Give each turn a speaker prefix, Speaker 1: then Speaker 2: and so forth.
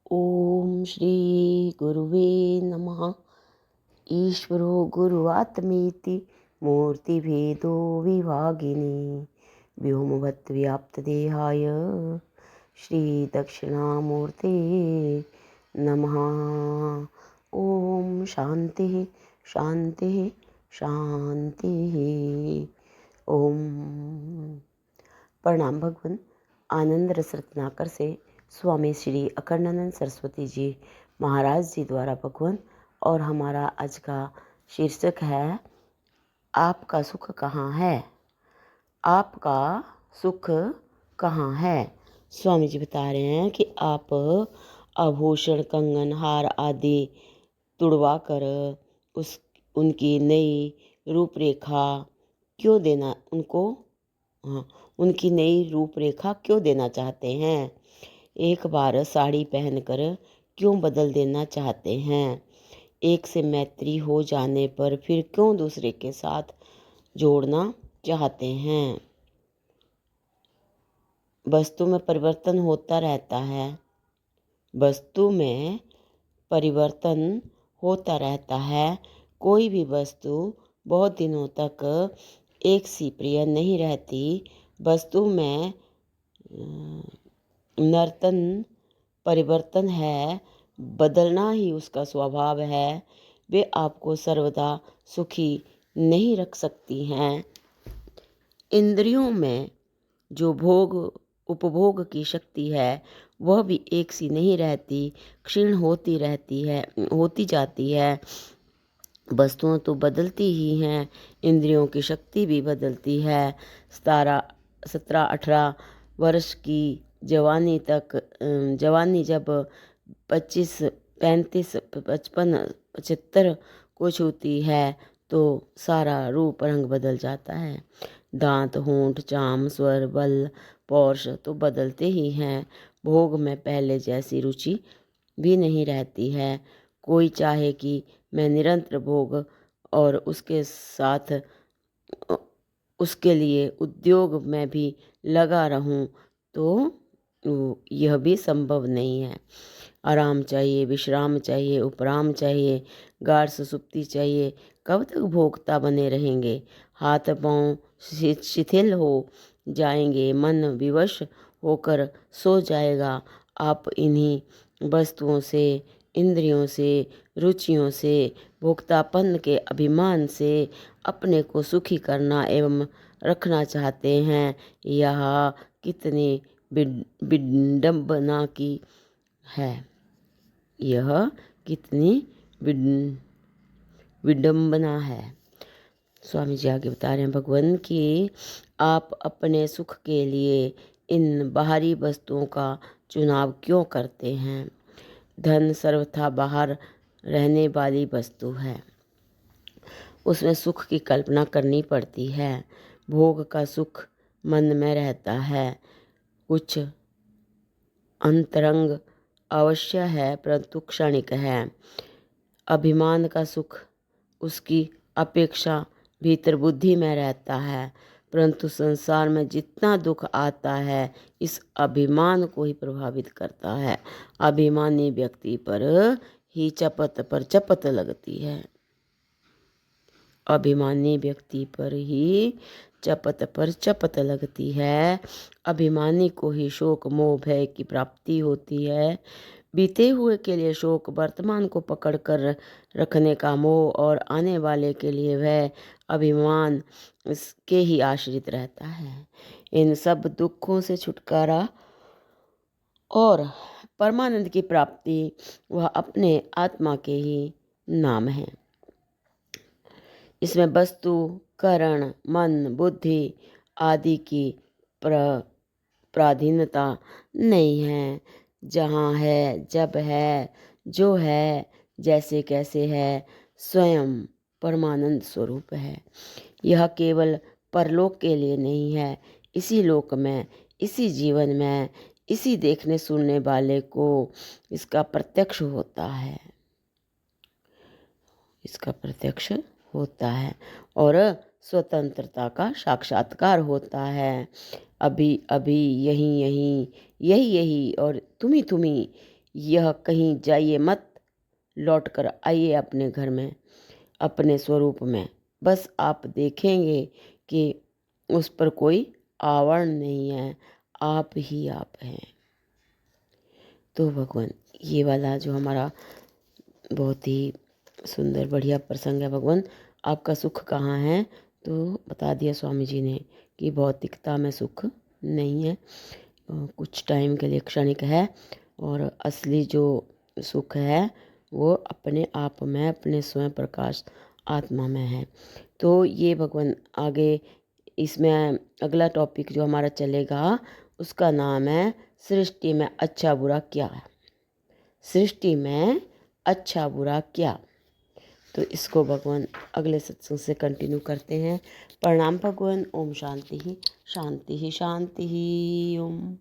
Speaker 1: ओम श्री गुरुवे नमः। ईश्वरो गुरुरात्मेति मूर्तिभेदो विभागिनी व्योमवद्व्याप्तदेहाय श्रीदक्षिणामूर्ते नमः। ओम शांति शांति शांति। ओम। प्रणाम भगवान आनंद रस रत्नाकर से स्वामी श्री अखंडानंद सरस्वती जी महाराज जी द्वारा भगवान। और हमारा आज का शीर्षक है आपका सुख कहाँ है। आपका सुख कहाँ है। स्वामी जी बता रहे हैं कि आप आभूषण कंगन हार आदि तुड़वा कर उनकी नई रूपरेखा क्यों देना उनकी नई रूपरेखा क्यों देना चाहते हैं। एक बार साड़ी पहनकर क्यों बदल देना चाहते हैं। एक से मैत्री हो जाने पर फिर क्यों दूसरे के साथ जोड़ना चाहते हैं। वस्तु में परिवर्तन होता रहता है। वस्तु में परिवर्तन होता रहता है। कोई भी वस्तु बहुत दिनों तक एक सी प्रिय नहीं रहती। वस्तु में नर्तन परिवर्तन है, बदलना ही उसका स्वभाव है। वे आपको सर्वदा सुखी नहीं रख सकती हैं। इंद्रियों में जो भोग उपभोग की शक्ति है वह भी एक सी नहीं रहती, क्षीण होती जाती है। वस्तुएं तो बदलती ही हैं, इंद्रियों की शक्ति भी बदलती है। 17-18 वर्ष की जवानी जब 25, 35, 55, 75 को छूती है तो सारा रूप रंग बदल जाता है। दांत, होंठ, चाम, स्वर, बल, पौरुष तो बदलते ही हैं। भोग में पहले जैसी रुचि भी नहीं रहती है। कोई चाहे कि मैं निरंतर भोग और उसके साथ उसके लिए उद्योग में भी लगा रहूं तो यह भी संभव नहीं है। आराम चाहिए, विश्राम चाहिए, उपराम चाहिए, गाढ़ सुसुप्ति चाहिए। कब तक भोगता बने रहेंगे। हाथ पांव शिथिल हो जाएंगे, मन विवश होकर सो जाएगा। आप इन्हीं वस्तुओं से, इंद्रियों से, रुचियों से, भोक्तापन के अभिमान से अपने को सुखी करना एवं रखना चाहते हैं। यह कितनी विडंबना की है। यह कितनी विडंबना है। स्वामी जी आगे बता रहे हैं भगवान कि आप अपने सुख के लिए इन बाहरी वस्तुओं का चुनाव क्यों करते हैं। धन सर्वथा बाहर रहने वाली वस्तु है, उसमें सुख की कल्पना करनी पड़ती है। भोग का सुख मन में रहता है, कुछ अंतरंग अवश्य है परंतु क्षणिक है। अभिमान का सुख उसकी अपेक्षा भीतर बुद्धि में रहता है, परंतु संसार में जितना दुख आता है इस अभिमान को ही प्रभावित करता है। अभिमानी व्यक्ति पर ही चपत लगती है। अभिमानी व्यक्ति पर ही चपत लगती है। अभिमानी को ही शोक मोह भय की प्राप्ति होती है। बीते हुए के लिए शोक, वर्तमान को पकड़ कर रखने का मोह और आने वाले के लिए वह अभिमान इसके ही आश्रित रहता है। इन सब दुखों से छुटकारा और परमानंद की प्राप्ति वह अपने आत्मा के ही नाम है। इसमें वस्तु, करण, मन, बुद्धि आदि की प्राधीनता नहीं है। जहाँ है, जब है, जो है, जैसे कैसे है, स्वयं परमानंद स्वरूप है। यह केवल परलोक के लिए नहीं है, इसी लोक में, इसी जीवन में, इसी देखने सुनने वाले को इसका प्रत्यक्ष होता है। इसका प्रत्यक्ष होता है और स्वतंत्रता का साक्षात्कार होता है। अभी अभी, यही यही, यही यही और तुम ही यह कहीं जाइए मत, लौट कर आइए अपने घर में, अपने स्वरूप में। बस आप देखेंगे कि उस पर कोई आवरण नहीं है, आप ही आप हैं। तो भगवान, ये वाला जो हमारा बहुत ही सुंदर बढ़िया प्रसंग है, भगवान आपका सुख कहाँ है? तो बता दिया स्वामी जी ने कि भौतिकता में सुख नहीं है, कुछ टाइम के लिए क्षणिक है, और असली जो सुख है वो अपने आप में, अपने स्वयं प्रकाश आत्मा में है। तो ये भगवान आगे इसमें अगला टॉपिक जो हमारा चलेगा उसका नाम है सृष्टि में अच्छा बुरा क्या है। सृष्टि में अच्छा बुरा क्या, तो इसको भगवान अगले सत्संग से कंटिन्यू करते हैं। प्रणाम भगवान। ओम शांति ही शांति ही शांति ही। ओम।